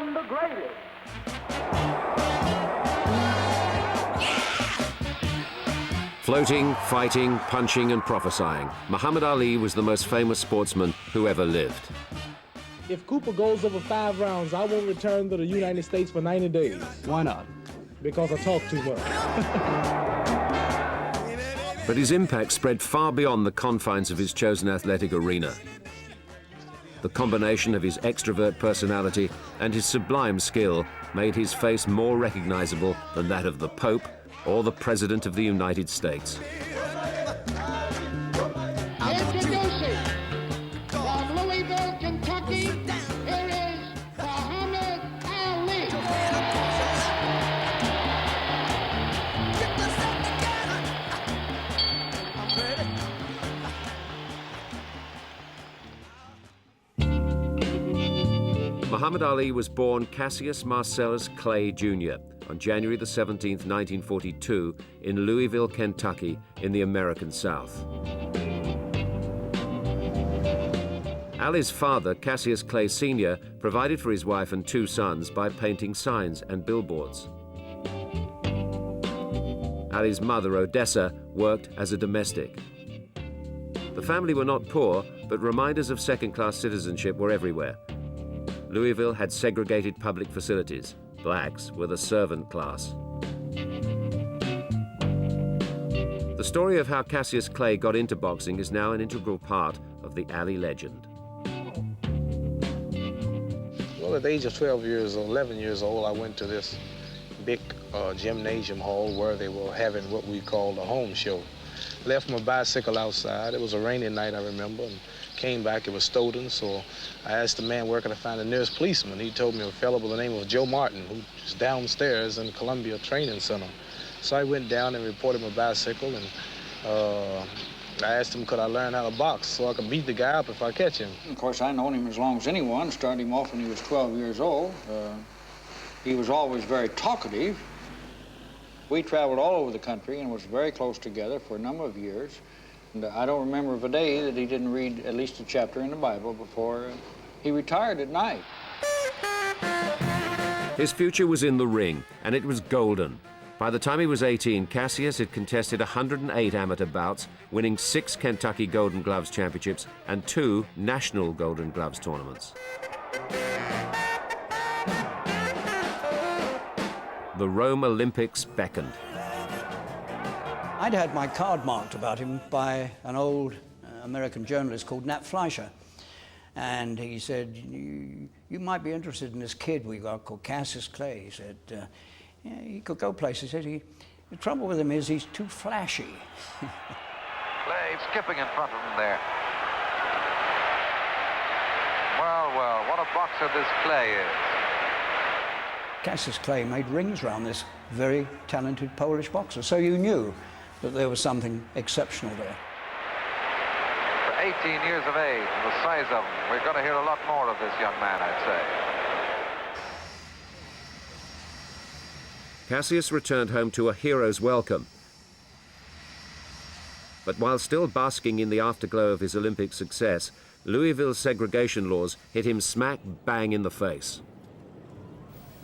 am the greatest. Floating, fighting, punching and prophesying, Muhammad Ali was the most famous sportsman who ever lived. If Cooper goes over 5 rounds, I won't return to the United States for 90 days. Why not? Because I talk too much. But his impact spread far beyond the confines of his chosen athletic arena. The combination of his extrovert personality and his sublime skill made his face more recognizable than that of the Pope or the President of the United States. Introducing from Louisville, Kentucky, here is Muhammad Ali. Muhammad Ali was born Cassius Marcellus Clay, Jr. on January the 17th, 1942, in Louisville, Kentucky, in the American South. Ali's father, Cassius Clay Sr., provided for his wife and 2 sons by painting signs and billboards. Ali's mother, Odessa, worked as a domestic. The family were not poor, but reminders of second-class citizenship were everywhere. Louisville had segregated public facilities. Blacks were the servant class. The story of how Cassius Clay got into boxing is now an integral part of the Ali legend. Well, at the age of 12 years or 11 years old, I went to this big gymnasium hall where they were having what we called a home show. Left my bicycle outside. It was a rainy night, I remember, and came back, it was stolen, so I asked the man where could I find the nearest policeman. He told me a fellow by the name of Joe Martin, who's downstairs in Columbia Training Center. So I went down and reported my bicycle, and I asked him could I learn how to box so I could beat the guy up if I catch him. Of course, I known him as long as anyone, started him off when he was 12 years old. He was always very talkative. We traveled all over the country and was very close together for a number of years. And I don't remember of a day that he didn't read at least a chapter in the Bible before he retired at night. His future was in the ring, and it was golden. By the time he was 18, Cassius had contested 108 amateur bouts, winning 6 Kentucky Golden Gloves championships and 2 national Golden Gloves tournaments. The Rome Olympics beckoned. I'd had my card marked about him by an old American journalist called Nat Fleischer. And he said, you might be interested in this kid we got called Cassius Clay. He said, yeah, he could go places. He said, the trouble with him is he's too flashy. Clay skipping in front of him there. Well, what a boxer this Clay is. Cassius Clay made rings around this very talented Polish boxer, so you knew that there was something exceptional there. For 18 years of age, and the size of him, we're going to hear a lot more of this young man, I'd say. Cassius returned home to a hero's welcome. But while still basking in the afterglow of his Olympic success, Louisville's segregation laws hit him smack bang in the face.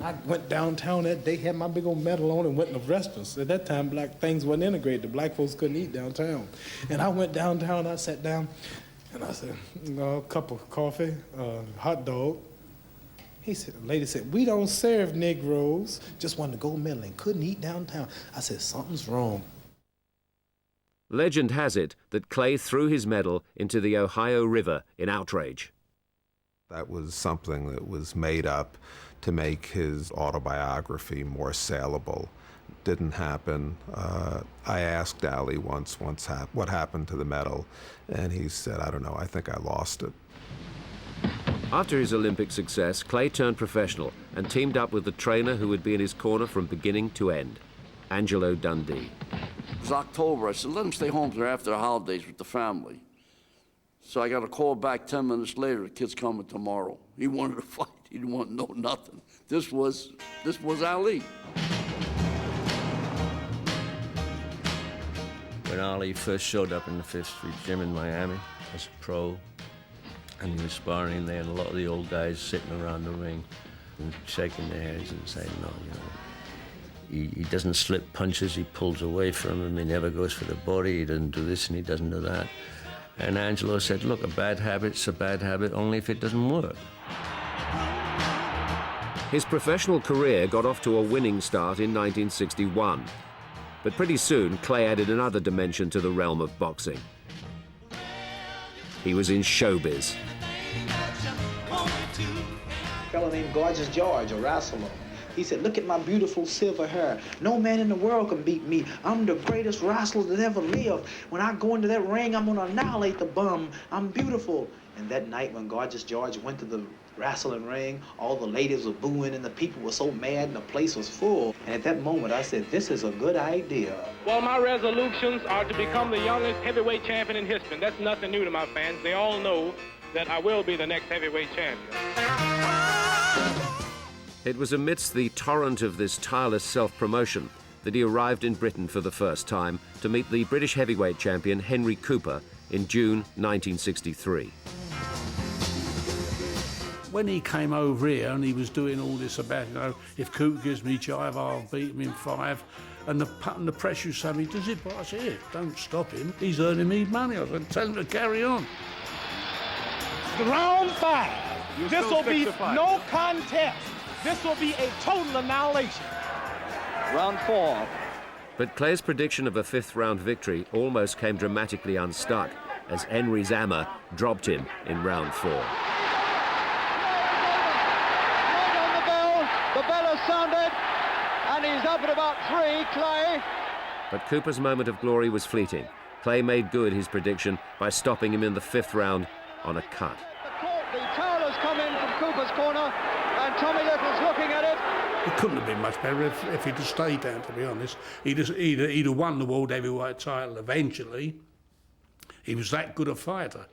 I went downtown that day, had my big old medal on, and went to restaurants. At that time, black things wasn't integrated. The black folks couldn't eat downtown. And I went downtown, I sat down, and I said, a cup of coffee, hot dog. The lady said, we don't serve Negroes. Just won the gold medal and couldn't eat downtown. I said, something's wrong. Legend has it that Clay threw his medal into the Ohio River in outrage. That was something that was made up to make his autobiography more saleable. Didn't happen. I asked Ali once what happened to the medal, and he said, I don't know, I think I lost it. After his Olympic success, Clay turned professional and teamed up with the trainer who would be in his corner from beginning to end, Angelo Dundee. It was October. I said, let him stay home till after the holidays with the family. So I got a call back 10 minutes later, the kid's coming tomorrow. He wanted to fight. He didn't want to know nothing. This was Ali. When Ali first showed up in the Fifth Street Gym in Miami as a pro, and he was sparring there, and a lot of the old guys sitting around the ring and shaking their heads and saying, no, he doesn't slip punches, he pulls away from him, he never goes for the body, he doesn't do this and he doesn't do that. And Angelo said, look, a bad habit's a bad habit only if it doesn't work. His professional career got off to a winning start in 1961. But pretty soon, Clay added another dimension to the realm of boxing. He was in showbiz. A fellow named Gorgeous George, a wrestler. He said, look at my beautiful silver hair. No man in the world can beat me. I'm the greatest wrestler that ever lived. When I go into that ring, I'm gonna annihilate the bum. I'm beautiful. And that night when Gorgeous George went to the wrestling ring, all the ladies were booing and the people were so mad and the place was full. And at that moment, I said, this is a good idea. Well, my resolutions are to become the youngest heavyweight champion in history. That's nothing new to my fans. They all know that I will be the next heavyweight champion. It was amidst the torrent of this tireless self-promotion that he arrived in Britain for the first time to meet the British heavyweight champion Henry Cooper in June 1963. When he came over here and he was doing all this about, if Cooper gives me jive, I'll beat him in 5. And the press used to say, does it? But I said, here, don't stop him. He's earning me money. I said, tell him to carry on. Round 5. This will be no contest. This will be a total annihilation. Round 4. But Clay's prediction of a 5th-round victory almost came dramatically unstuck as Henry's hammer dropped him in round 4. The bell has sounded, and he's up at about 3, Clay. But Cooper's moment of glory was fleeting. Clay made good his prediction by stopping him in the 5th round on a cut. The towel has come in from Cooper's corner, and Tommy Little's looking at it. It couldn't have been much better if he'd have stayed down, to be honest. He'd have won the world heavyweight title eventually. He was that good a fighter.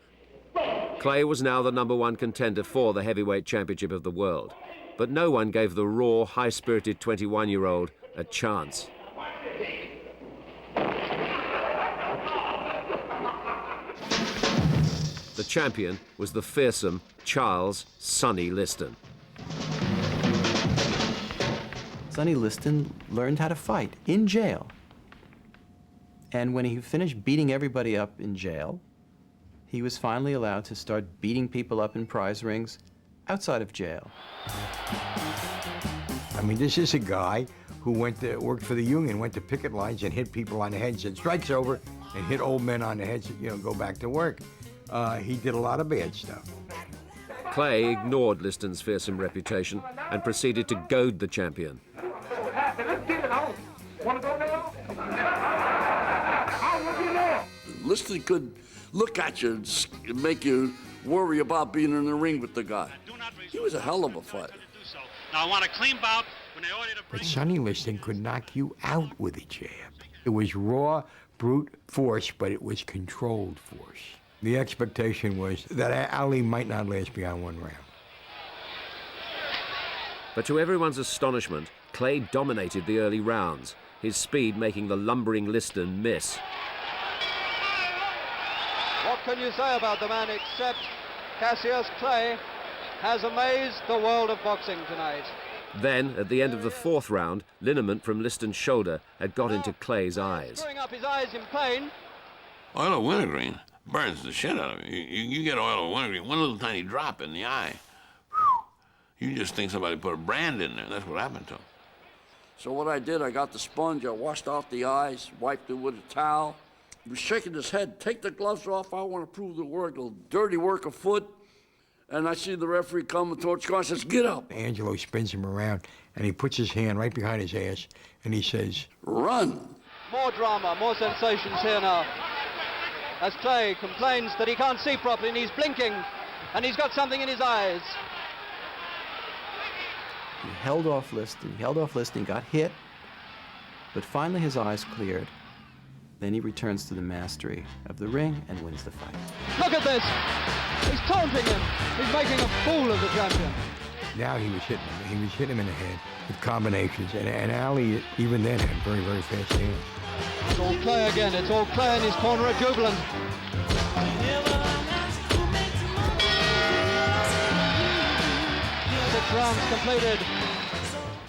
Clay was now the #1 contender for the heavyweight championship of the world. But no one gave the raw, high-spirited 21-year-old a chance. The champion was the fearsome Charles "Sonny" Liston. Sonny Liston learned how to fight in jail. And when he finished beating everybody up in jail, he was finally allowed to start beating people up in prize rings outside of jail. I mean, this is a guy who worked for the union, went to picket lines and hit people on the head, said, strike's over, and hit old men on the head, said, go back to work. He did a lot of bad stuff. Clay ignored Liston's fearsome reputation and proceeded to goad the champion. Liston could look at you and make you worry about being in the ring with the guy. He was a hell of a fighter. Now I want a clean bout when they order to bring... But Sonny Liston could knock you out with a jab. It was raw, brute force, but it was controlled force. The expectation was that Ali might not last beyond 1 round. But to everyone's astonishment, Clay dominated the early rounds, his speed making the lumbering Liston miss. What can you say about the man except Cassius Clay has amazed the world of boxing tonight. Then, at the end of the 4th round, liniment from Liston's shoulder had got into Clay's eyes. Screwing up his eyes in pain. Oil of wintergreen burns the shit out of you. You get oil of wintergreen, one little tiny drop in the eye. You just think somebody put a brand in there. That's what happened to him. So what I did, I got the sponge, I washed out the eyes, wiped it with a towel. He was shaking his head, take the gloves off, I want to prove the work, the dirty work afoot. And I see the referee coming towards the car and says, get up. Angelo spins him around, and he puts his hand right behind his ass, and he says, run. More drama, more sensations here now. As Clay complains that he can't see properly and he's blinking, and he's got something in his eyes. He held off Liston, got hit, but finally his eyes cleared. Then he returns to the mastery of the ring and wins the fight. Look at this! He's taunting him! He's making a fool of the champion. Now he was hitting him. He was hitting him in the head with combinations, and Ali, even then, had very, very fast hands. It's all Clay again. It's all Clay in his corner at Jubilant. The 6 rounds completed.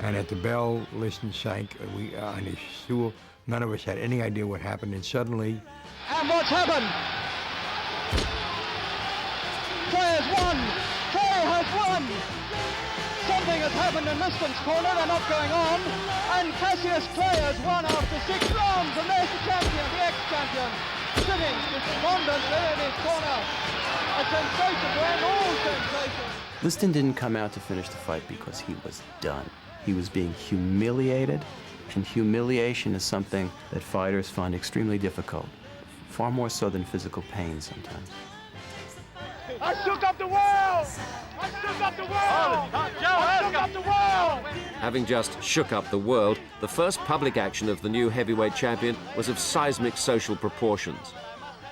And at the bell, Liston sank on his stool. None of us had any idea what happened, and suddenly... And what's happened? Clay has won! Clay has won! Something has happened in Liston's corner, they're not going on. And Cassius Clay has won after 6 rounds, and there's the champion, the ex-champion, sitting despondently in his corner. A sensation to end all sensations. Liston didn't come out to finish the fight because he was done. He was being humiliated, and humiliation is something that fighters find extremely difficult, far more so than physical pain sometimes. I shook up the world! I shook up the world! I shook up the world! Having just shook up the world, the first public action of the new heavyweight champion was of seismic social proportions.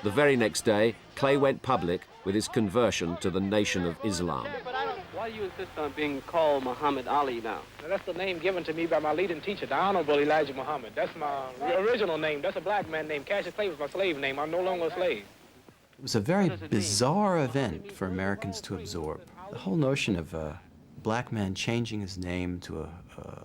The very next day, Clay went public with his conversion to the Nation of Islam. Why do you insist on being called Muhammad Ali now? That's the name given to me by my leading teacher, the Honorable Elijah Muhammad. That's my original name. That's a black man named Cassius Clay was my slave name. I'm no longer a slave. It was a very bizarre event for Americans to absorb. The whole notion of a black man changing his name to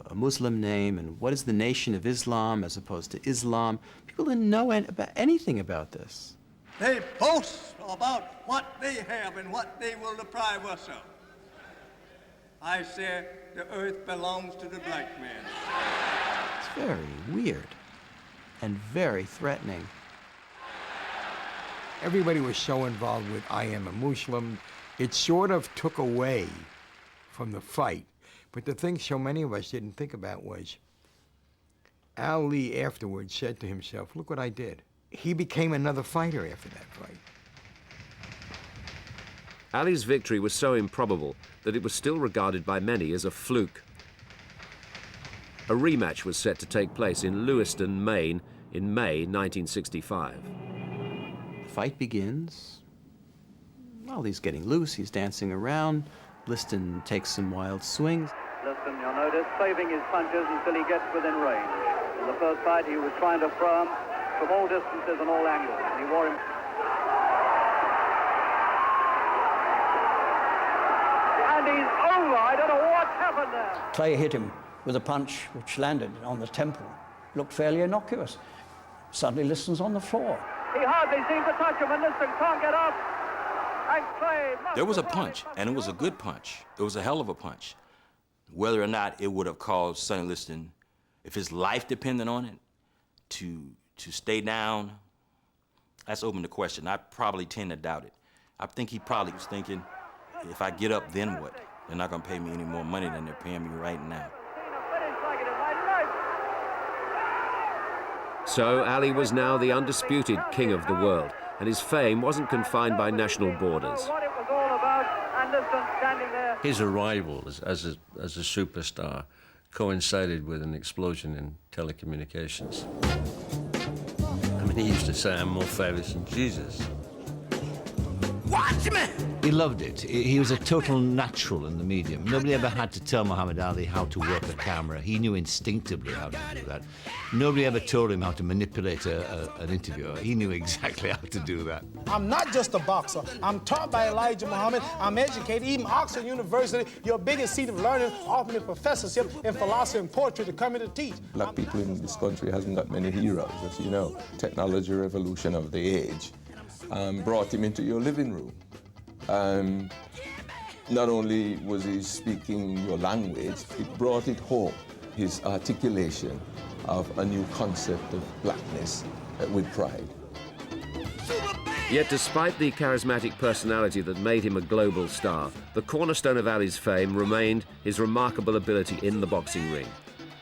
a Muslim name, and what is the Nation of Islam as opposed to Islam. People didn't know anything about this. They boast about what they have and what they will deprive us of. I say the earth belongs to the black man. It's very weird and very threatening. Everybody was so involved with I am a Muslim, it sort of took away from the fight. But the thing so many of us didn't think about was, Ali afterwards said to himself, look what I did. He became another fighter after that fight. Ali's victory was so improbable that it was still regarded by many as a fluke. A rematch was set to take place in Lewiston, Maine, in May 1965. The fight begins. Ali's getting loose, he's dancing around. Liston takes some wild swings. Liston, you'll notice, saving his punches until he gets within range. In the first fight, he was trying to throw him from all distances and all angles. He wore him. And he's over. I don't know what happened there. Clay hit him with a punch which landed on the temple. Looked fairly innocuous. Suddenly Liston's on the floor. He hardly seemed to touch him, and Liston can't get up. And Clay... There was a punch, and it was a good punch. It was a hell of a punch. Whether or not it would have caused Sonny Liston, if his life depended on it, to stay down, that's open to question. I probably tend to doubt it. I think he probably was thinking, if I get up, then what? They're not going to pay me any more money than they're paying me right now. So Ali was now the undisputed king of the world, and his fame wasn't confined by national borders. What it was all about, and Liston standing there. His arrival as a superstar coincided with an explosion in telecommunications. I mean, he used to say, I'm more famous than Jesus. Watch me! He loved it. He was a total natural in the medium. Nobody ever had to tell Muhammad Ali how to work a camera. He knew instinctively how to do that. Nobody ever told him how to manipulate an interviewer. He knew exactly how to do that. I'm not just a boxer. I'm taught by Elijah Muhammad. I'm educated. Even Oxford University, your biggest seat of learning, offered me a professorship in philosophy and poetry to come here to teach. Black people in this country hasn't got many heroes, as you know. Technology revolution of the age brought him into your living room. Not only was he speaking your language, it brought it home, his articulation of a new concept of blackness with pride. Yet despite the charismatic personality that made him a global star, the cornerstone of Ali's fame remained his remarkable ability in the boxing ring.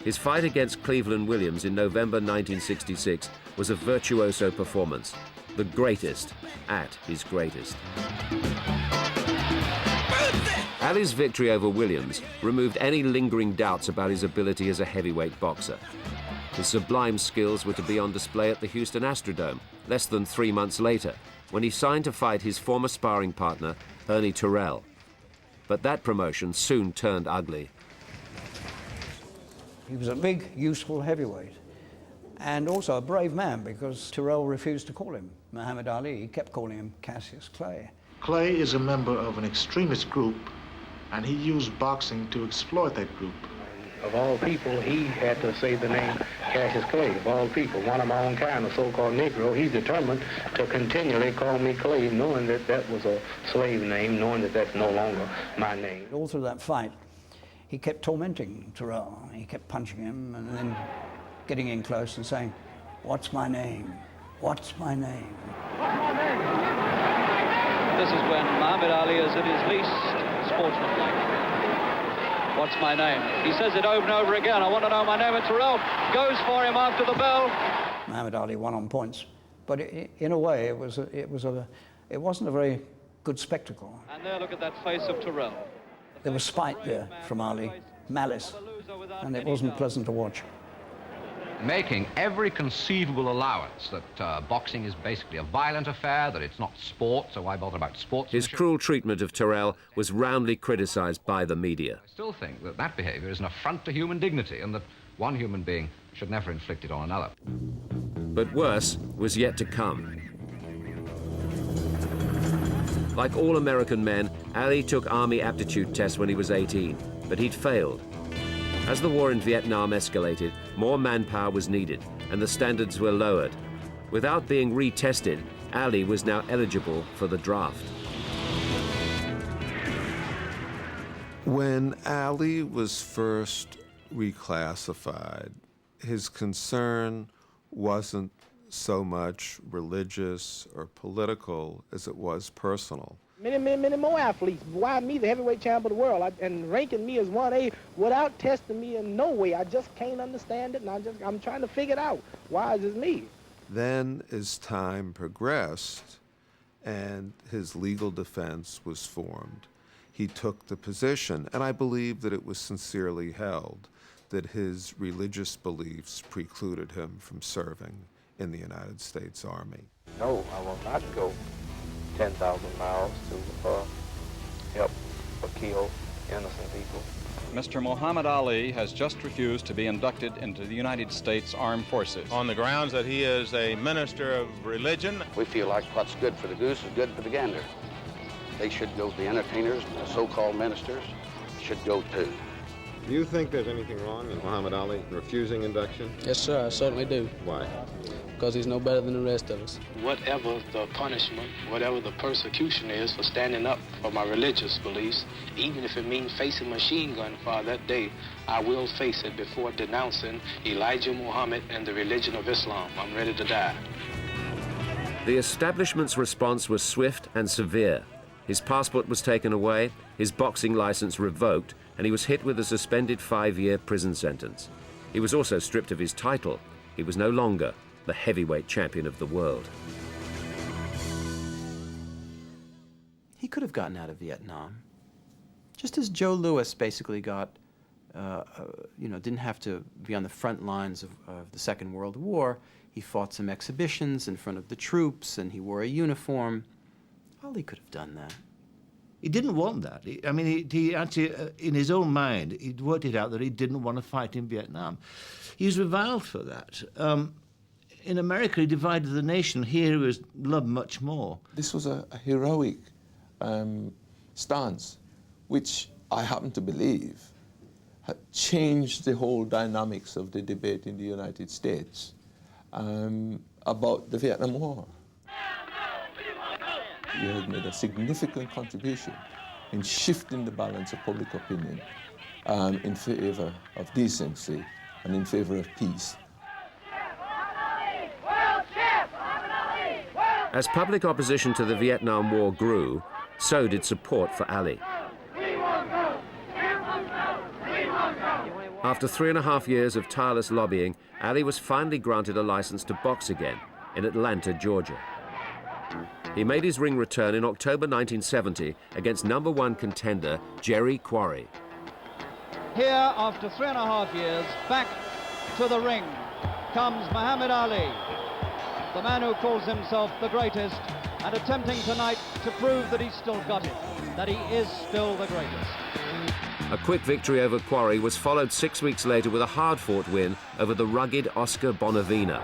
His fight against Cleveland Williams in November 1966 was a virtuoso performance, the greatest at his greatest. Ali's victory over Williams removed any lingering doubts about his ability as a heavyweight boxer. His sublime skills were to be on display at the Houston Astrodome less than 3 months later, when he signed to fight his former sparring partner, Ernie Terrell. But that promotion soon turned ugly. He was a big, useful heavyweight, and also a brave man, because Terrell refused to call him Muhammad Ali. He kept calling him Cassius Clay. Clay is a member of an extremist group And he used boxing to exploit that group. Of all people, he had to say the name Cassius Clay. Of all people, one of my own kind, a so-called Negro, he's determined to continually call me Clay, knowing that that was a slave name, knowing that that's no longer my name. All through that fight, he kept tormenting Terrell. He kept punching him and then getting in close and saying, "What's my name? What's my name?" This is when Muhammad Ali is at his least sportsmanlike. What's my name? He says it over and over again. I want to know my name. And Terrell goes for him after the bell. Muhammad Ali won on points, but in a way, it wasn't a very good spectacle. And there, look at that face of Terrell. There was spite there from Ali, malice, and it wasn't pleasant to watch. Making every conceivable allowance that boxing is basically a violent affair, that it's not sport, so why bother about sports? His cruel treatment of Terrell was roundly criticised by the media. I still think that that behaviour is an affront to human dignity and that one human being should never inflict it on another. But worse was yet to come. Like all American men, Ali took Army aptitude tests when he was 18, but he'd failed. As the war in Vietnam escalated, more manpower was needed, and the standards were lowered. Without being retested, Ali was now eligible for the draft. When Ali was first reclassified, his concern wasn't so much religious or political as it was personal. Many more athletes. Why me, the heavyweight champ of the world, and ranking me as 1A without testing me in no way? I just can't understand it, and I'm trying to figure it out. Why is it me? Then, as time progressed and his legal defense was formed, he took the position, and I believe that it was sincerely held, that his religious beliefs precluded him from serving in the United States Army. No, I will not go 10,000 miles to help or kill innocent people. Mr. Muhammad Ali has just refused to be inducted into the United States Armed Forces. On the grounds that he is a minister of religion. We feel like what's good for the goose is good for the gander. They should go, the entertainers and the so-called ministers should go too. Do you think there's anything wrong in Muhammad Ali refusing induction? Yes, sir, I certainly do. Why? Because he's no better than the rest of us. Whatever the punishment, whatever the persecution is for standing up for my religious beliefs, even if it means facing machine gun fire that day, I will face it before denouncing Elijah Muhammad and the religion of Islam. I'm ready to die. The establishment's response was swift and severe. His passport was taken away, his boxing license revoked, and he was hit with a suspended 5-year prison sentence. He was also stripped of his title. He was no longer the heavyweight champion of the world. He could have gotten out of Vietnam, just as Joe Louis basically got, didn't have to be on the front lines of the Second World War. He fought some exhibitions in front of the troops, and he wore a uniform. Ali could have done that. He didn't want that. He actually, in his own mind, he'd worked it out that he didn't want to fight in Vietnam. He was reviled for that. In America, he divided the nation. Here, he was loved much more. This was a heroic stance, which I happen to believe had changed the whole dynamics of the debate in the United States about the Vietnam War. He had made a significant contribution in shifting the balance of public opinion in favor of decency and in favor of peace. As public opposition to the Vietnam War grew, so did support for Ali. After 3.5 years of tireless lobbying, Ali was finally granted a license to box again in Atlanta, Georgia. He made his ring return in October 1970 against #1 contender Jerry Quarry. Here, after 3.5 years, back to the ring comes Muhammad Ali, the man who calls himself the greatest, and attempting tonight to prove that he's still got it, that he is still the greatest. A quick victory over Quarry was followed 6 weeks later with a hard-fought win over the rugged Oscar Bonavena.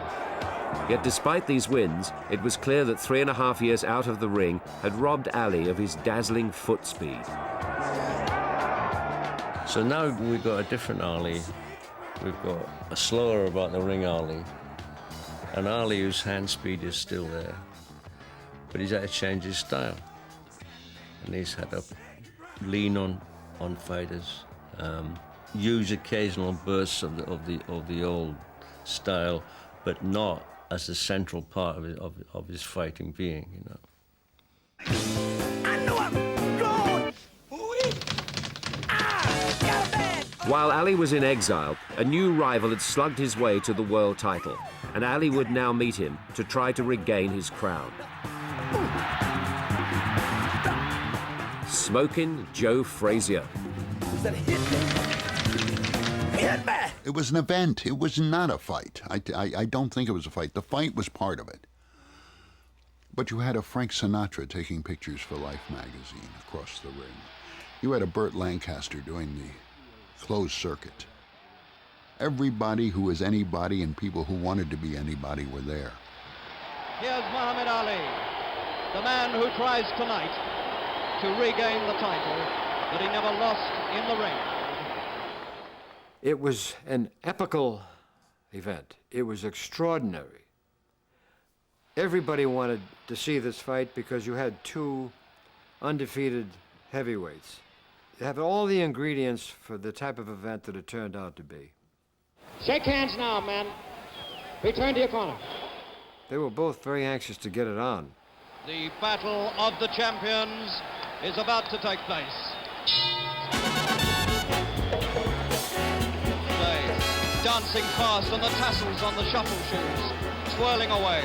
Yet despite these wins, it was clear that 3.5 years out of the ring had robbed Ali of his dazzling foot speed. So now we've got a different Ali. We've got a slower about the ring Ali. An Ali whose hand speed is still there. But he's had to change his style. And he's had to lean on fighters, use occasional bursts of the old style, but not as the central part of his fighting being, you know. While Ali was in exile, a new rival had slugged his way to the world title, and Ali would now meet him to try to regain his crown. Smokin' Joe Frazier. It was an event. It was not a fight. I don't think it was a fight. The fight was part of it. But you had a Frank Sinatra taking pictures for Life magazine across the ring. You had a Burt Lancaster doing the closed circuit. Everybody who was anybody and people who wanted to be anybody were there. Here's Muhammad Ali, the man who tries tonight to regain the title that he never lost in the ring. It was an epical event. It was extraordinary. Everybody wanted to see this fight because you had two undefeated heavyweights. You have all the ingredients for the type of event that it turned out to be. Shake hands now, man. Return to your corner. They were both very anxious to get it on. The battle of the champions is about to take place. They dancing fast on the tassels on the shuffle shoes, twirling away.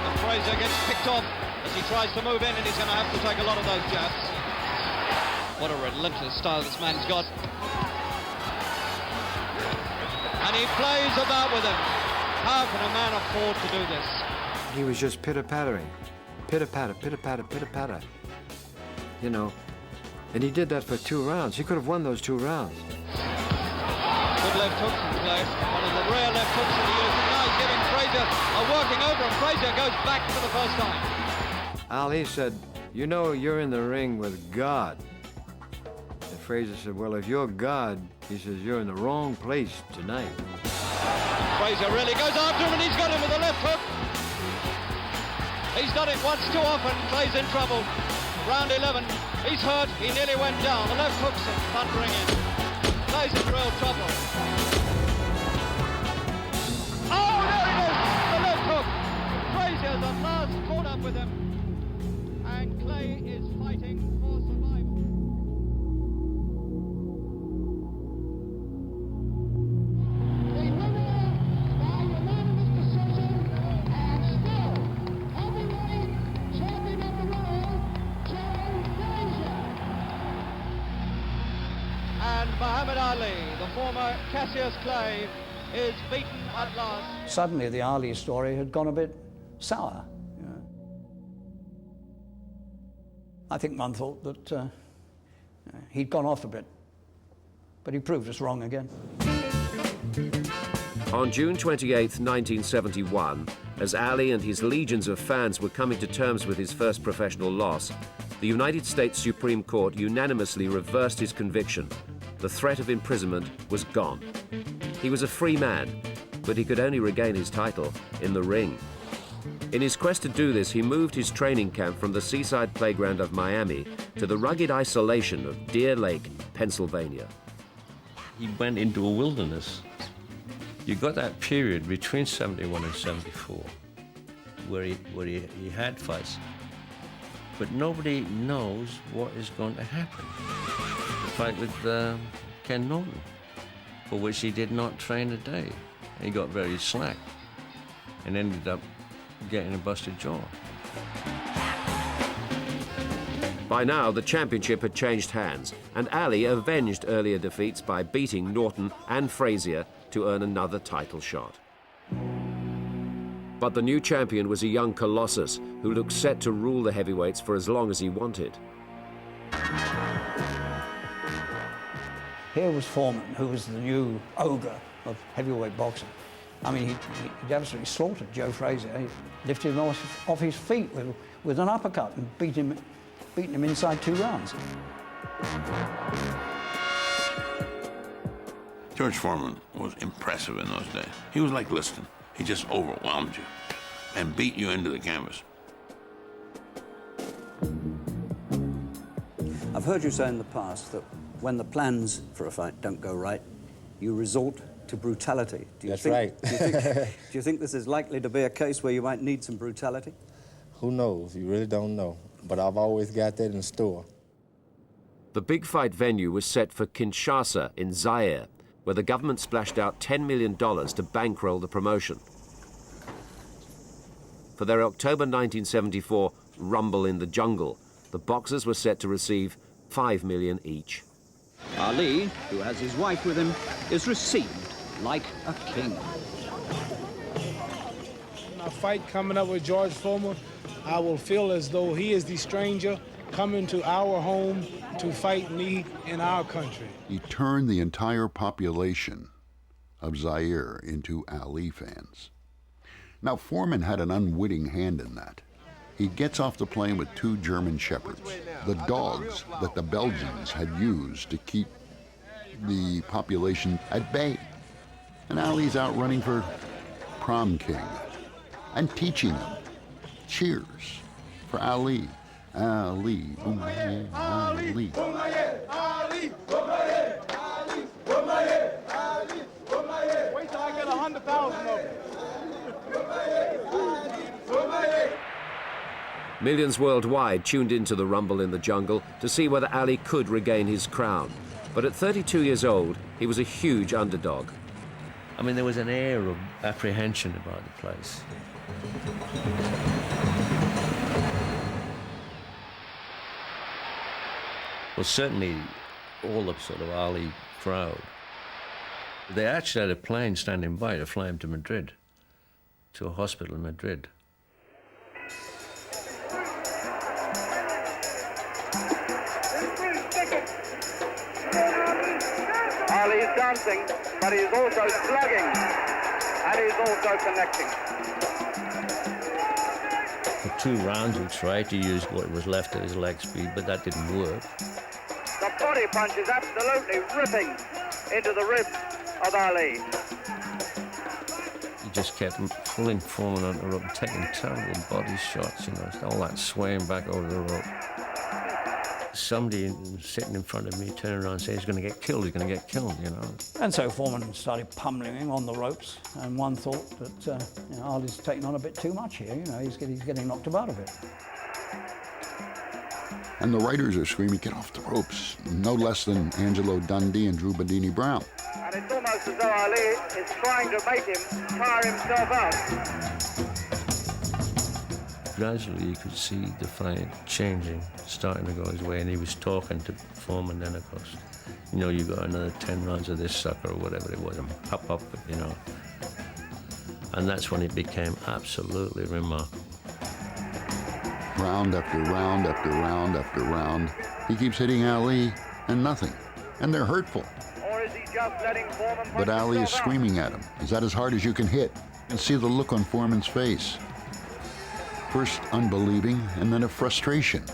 And Frazier gets picked off as he tries to move in, and he's going to have to take a lot of those jabs. What a relentless style this man's got. And he plays about with him. How can a man afford to do this? He was just pitter-pattering. Pitter-patter, pitter-patter, pitter-patter. You know, and he did that for 2 rounds. He could have won those 2 rounds. Good left hooks in play. One of the rare left hooks in the UFC. Now he's giving Frazier a working over, and Frazier goes back for the first time. Ali said, "You know you're in the ring with God." And Frazier said, "Well, if you're God," he says, "you're in the wrong place tonight." Frazier really goes after him, and he's got him with a left hook. He's done it once too often. Clay's in trouble. Round 11. He's hurt. He nearly went down. The left hooks are thundering in. Clay's in real trouble. Oh, there it is! The left hook. Frazier's at last caught up with him. And Clay is fighting for survival. And Muhammad Ali, the former Cassius Clay, is beaten at last. Suddenly the Ali story had gone a bit sour. You know. I think one thought that he'd gone off a bit, but he proved us wrong again. On June 28, 1971, as Ali and his legions of fans were coming to terms with his first professional loss, the United States Supreme Court unanimously reversed his conviction. The threat of imprisonment was gone. He was a free man, but he could only regain his title in the ring. In his quest to do this, he moved his training camp from the seaside playground of Miami to the rugged isolation of Deer Lake, Pennsylvania. He went into a wilderness. You got that period between 71 and 74 where he had fights, but nobody knows what is going to happen. The fight with Ken Norton, for which he did not train a day. He got very slack and ended up getting a busted jaw. By now, the championship had changed hands, and Ali avenged earlier defeats by beating Norton and Frazier to earn another title shot. But the new champion was a young colossus who looked set to rule the heavyweights for as long as he wanted. Here was Foreman, who was the new ogre of heavyweight boxing. I mean, he absolutely slaughtered Joe Frazier. He lifted him off his feet with an uppercut and beat him beaten him inside 2 rounds. George Foreman was impressive in those days. He was like Liston. He just overwhelmed you and beat you into the canvas. I've heard you say in the past that when the plans for a fight don't go right, you resort to brutality. That's right. Do you think this is likely to be a case where you might need some brutality? Who knows? You really don't know. But I've always got that in store. The big fight venue was set for Kinshasa in Zaire, where the government splashed out $10 million to bankroll the promotion. For their October 1974 Rumble in the Jungle, the boxers were set to receive $5 million each. Ali, who has his wife with him, is received like a king. My fight coming up with George Foreman, I will feel as though he is the stranger coming to our home to fight me in our country. He turned the entire population of Zaire into Ali fans. Now, Foreman had an unwitting hand in that. He gets off the plane with 2 German shepherds, the dogs that the Belgians had used to keep the population at bay. And Ali's out running for prom king and teaching them. Cheers for Ali. Ali, Boumaier, Ali. Ali, Boumaier, Ali, Boumaier, Ali, Boumaier, Ali, Boumaier. Wait till I get 100,000 of them. Millions worldwide tuned into the Rumble in the Jungle to see whether Ali could regain his crown. But at 32 years old, he was a huge underdog. I mean, there was an air of apprehension about the place. Well, certainly all the sort of Ali crowd. They actually had a plane standing by to fly him to Madrid, to a hospital in Madrid. Ali is dancing, but he is also slugging, and he is also connecting. For 2 rounds, he tried to use what was left of his leg speed, but that didn't work. The body punch is absolutely ripping into the ribs of Ali. He just kept pulling Foreman on the rope, taking terrible body shots, you know, all that swaying back over the rope. Somebody sitting in front of me turned around and said, he's going to get killed, you know. And so Foreman started pummeling him on the ropes, and one thought that Ali's taking on a bit too much here, you know, he's getting knocked about a bit. And the writers are screaming, get off the ropes. No less than Angelo Dundee and Drew Badini Brown. And it's almost as though Ali is trying to make him tire himself out. Gradually, you could see the fight changing, starting to go his way, and he was talking to Foreman then, of course. You know, you got another 10 rounds of this sucker or whatever it was, and up, you know. And that's when it became absolutely remarkable. Round after round after round after round, he keeps hitting Ali, and nothing. And they're hurtful. Or is he just letting Foreman But Ali is screaming at him. Is that as hard as you can hit? And see the look on Foreman's face. First unbelieving, and then a frustration.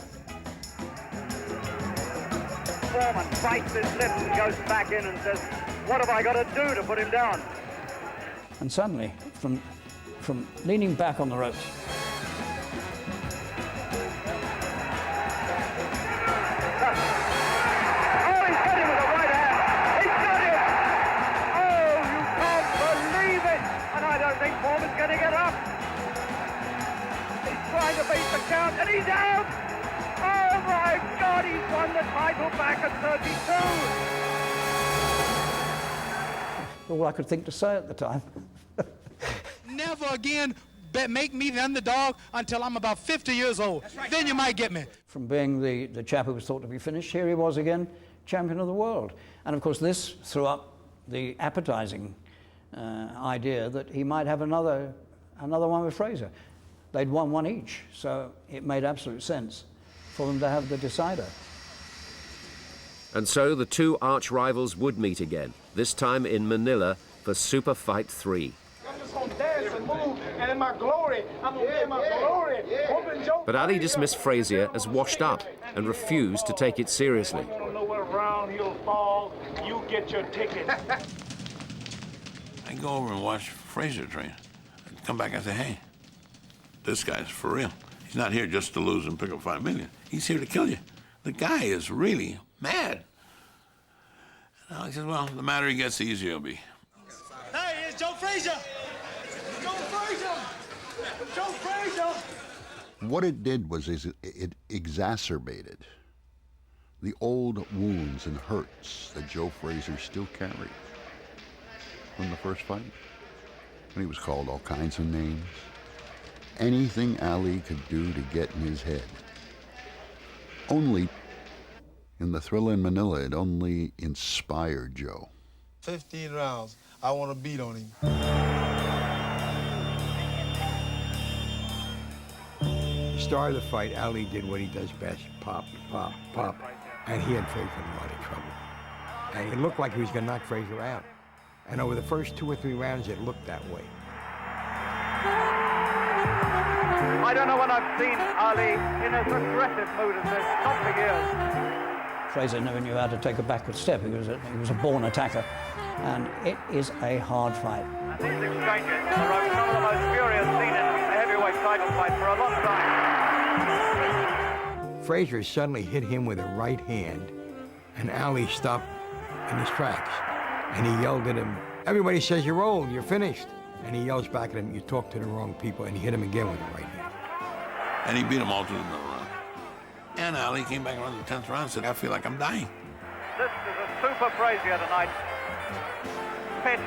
Foreman bites his lips and goes back in and says, what have I got to do to put him down? And suddenly, from leaning back on the ropes, Foreman's going to get up. He's trying to beat the count, and he's out. Oh my God, he's won the title back at 32. all I could think to say at the time. Never again make me the underdog until I'm about 50 years old. Right. Then you might get me. From being the chap who was thought to be finished, here he was again, champion of the world. And of course this threw up the appetizing idea that he might have another one with Fraser. They'd won one each, so it made absolute sense for them to have the decider. And so the two arch rivals would meet again, this time in Manila for Super Fight 3. I'm just gonna dance and move, and in my glory, I'm gonna be in my glory. Hoping Joe. But Ali dismissed Frazier as washed up and refused to take it seriously. You don't know what round he'll fall. You get your ticket. I go over and watch Frazier train. I come back and say, hey, this guy's for real. He's not here just to lose and pick up $5 million. He's here to kill you. The guy is really mad. And Ali says, well, the madder he gets, the easier he'll be. Hey, it's Joe Frazier. Joe Frazier. Joe Frazier. What it did was it exacerbated the old wounds and hurts that Joe Frazier still carried from the first fight, when he was called all kinds of names. Anything Ali could do to get in his head. Only in the Thriller in Manila, it only inspired Joe. 15 rounds. I want to beat on him. Start of the fight, Ali did what he does best, pop, pop, pop, and he had Frazier in a lot of trouble. And it looked like he was going to knock Frazier out. And over the first 2 or 3 rounds, it looked that way. I don't know when I've seen Ali in as aggressive mood as this, not for years. Frazier never knew how to take a backward step. He was a born attacker, and it is a hard fight. These exchanges are some of the most furious seen in a heavyweight title fight for a long time. Frazier suddenly hit him with a right hand, and Ali stopped in his tracks. And he yelled at him, everybody says you're old, you're finished. And he yells back at him, you talk to the wrong people, and he hit him again with the right hand. And he beat him all to the middle round. And Ali came back around the 10th round and said, I feel like I'm dying. This is a super Frazier tonight. Fit,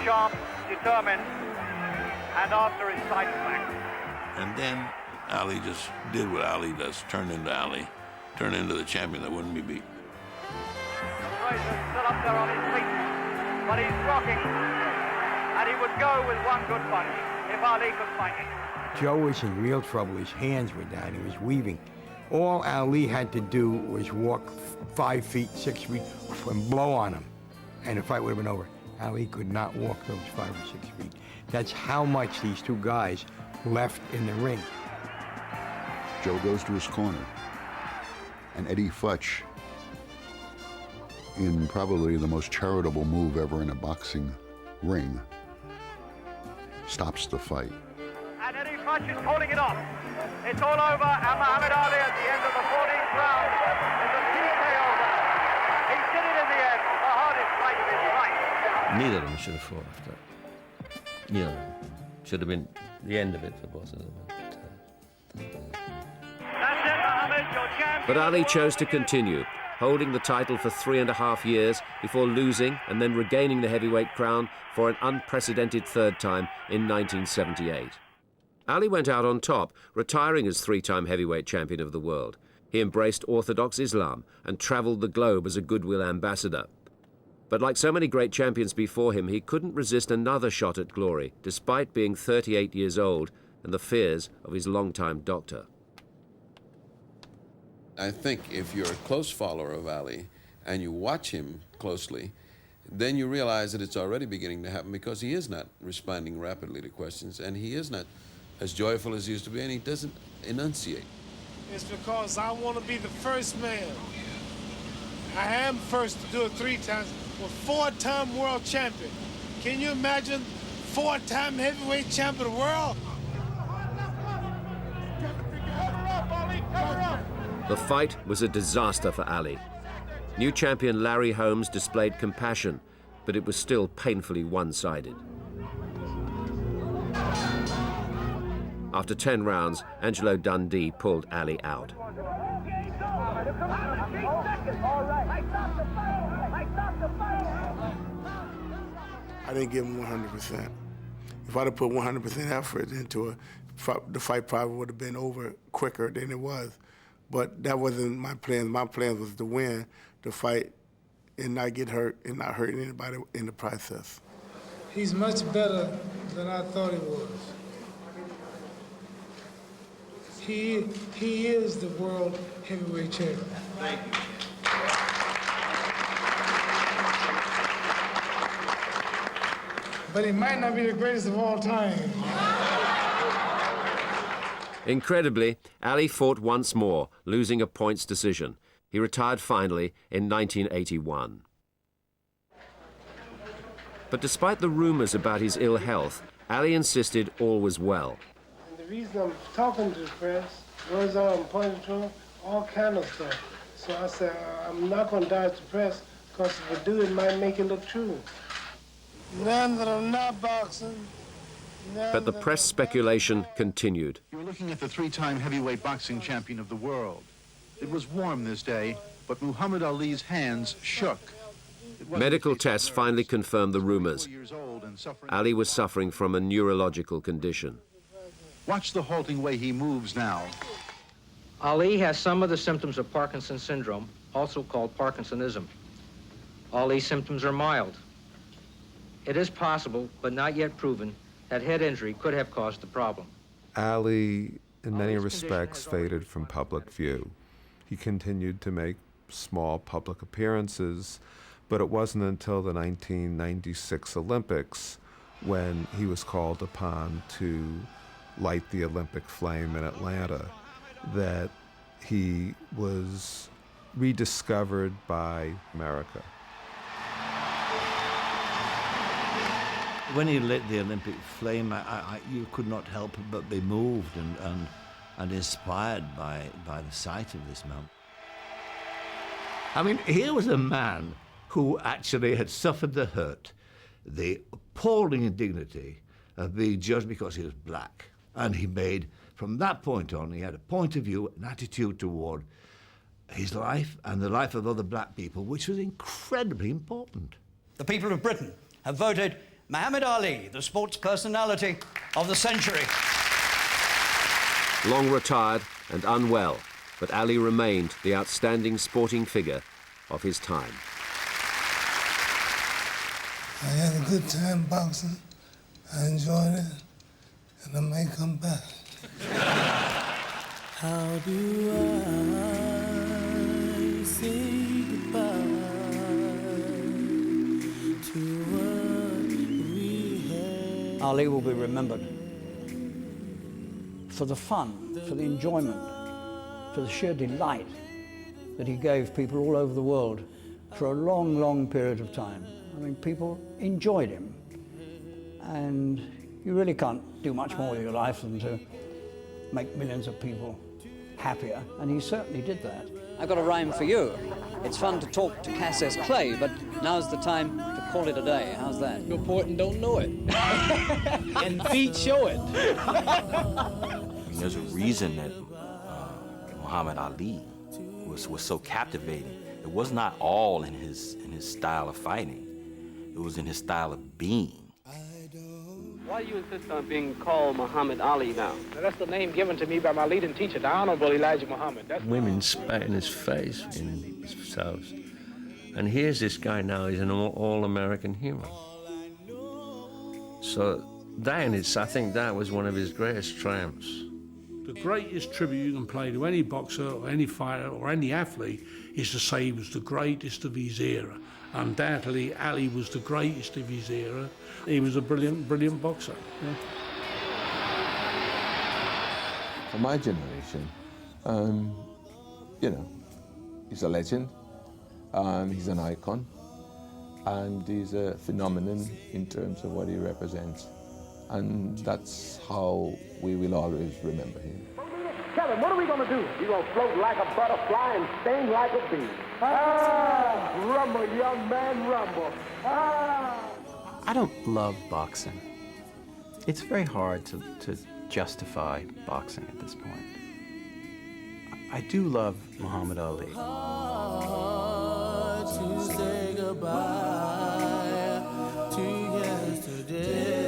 sharp, determined, and after his sight back. And then Ali just did what Ali does, turned into the champion that wouldn't be beat. Frazier's still up there on his feet, but he's rocking. And he would go with one good punch if Ali could find it. Joe was in real trouble. His hands were down. He was weaving. All Ali had to do was walk 5 feet, 6 feet, and blow on him, and the fight would have been over. Ali could not walk those 5 or 6 feet. That's how much these two guys left in the ring. Joe goes to his corner, and Eddie Futch, in probably the most charitable move ever in a boxing ring, stops the fight. And Eddie Futch is calling it off. It's all over, and Muhammad Ali at the end of the 14th round is a TKO winner. He did it in the end, the hardest fight of his life. Neither of them should have fought after that. Neither of them. Should have been the end of it for both of them. That's it, Muhammad, your champion. But Ali chose to continue, holding the title for 3.5 years before losing and then regaining the heavyweight crown for an unprecedented third time in 1978. Ali went out on top, retiring as 3-time heavyweight champion of the world. He embraced Orthodox Islam and travelled the globe as a goodwill ambassador. But like so many great champions before him, he couldn't resist another shot at glory, despite being 38 years old and the fears of his longtime doctor. I think if you're a close follower of Ali and you watch him closely, then you realize that it's already beginning to happen, because he is not responding rapidly to questions, and he is not as joyful as he used to be, and he doesn't enunciate. It's because I want to be the first man. I am first to do it 3 times with 4-time world champion. Can you imagine 4-time heavyweight champion of the world? The fight was a disaster for Ali. New champion Larry Holmes displayed compassion, but it was still painfully one-sided. After 10 rounds, Angelo Dundee pulled Ali out. I didn't give him 100%. If I'd have put 100% effort into it, the fight probably would have been over quicker than it was. But that wasn't my plan. My plan was to win, to fight, and not get hurt, and not hurt anybody in the process. He's much better than I thought he was. He is the world heavyweight champion. Thank you. but he might not be the greatest of all time. Incredibly, Ali fought once more, losing a points decision. He retired finally in 1981. But despite the rumors about his ill health, Ali insisted all was well. And the reason I'm talking to the press, words on point control, all kind of stuff. So I said, I'm not going to dodge the press, because if I do, it might make it look true. None that I'm not boxing. But the press speculation continued. You're looking at the three-time heavyweight boxing champion of the world. It was warm this day, but Muhammad Ali's hands shook. Medical tests finally confirmed the rumors. Ali was suffering from a neurological condition. Watch the halting way he moves now. Ali has some of the symptoms of Parkinson's syndrome, also called Parkinsonism. Ali's symptoms are mild. It is possible, but not yet proven, that head injury could have caused the problem. Ali, in many respects, faded from public view. He continued to make small public appearances, but it wasn't until the 1996 Olympics when he was called upon to light the Olympic flame in Atlanta that he was rediscovered by America. When he lit the Olympic flame, you could not help but be moved and inspired by the sight of this man. I mean, here was a man who actually had suffered the hurt, the appalling indignity of being judged because he was black. And he made, from that point on, he had a point of view, an attitude toward his life and the life of other black people, which was incredibly important. The people of Britain have voted Muhammad Ali, the sports personality of the century. Long retired and unwell, but Ali remained the outstanding sporting figure of his time. I had a good time boxing. I enjoyed it, and I may come back. How do I say goodbye to what we had? Ali will be remembered for the fun, for the enjoyment, for the sheer delight that he gave people all over the world for a long, long period of time. I mean, people enjoyed him. And you really can't do much more with your life than to make millions of people happier. And he certainly did that. I've got a rhyme for you. It's fun to talk to Cassius Clay, but now's the time to call it a day. How's that? You're poet and don't know it. And feet show it. There's a reason that Muhammad Ali was so captivating. It was not all in his style of fighting. It was in his style of being. Why do you insist on being called Muhammad Ali now? That's the name given to me by my leading teacher, the Honorable Elijah Muhammad. Women spat in his face in his house. And here's this guy now, he's an all-American hero. So I think that was one of his greatest triumphs. The greatest tribute you can pay to any boxer or any fighter or any athlete is to say he was the greatest of his era. Undoubtedly, Ali was the greatest of his era. He was a brilliant, brilliant boxer. Yeah. For my generation, he's a legend, he's an icon, and he's a phenomenon in terms of what he represents. And that's how we will always remember him. Kevin, what are we going to do? We're going to float like a butterfly and sting like a bee. Ah! Rumble, young man, rumble. Ah! I don't love boxing. It's very hard to justify boxing at this point. I do love Muhammad Ali. To say goodbye to yesterday.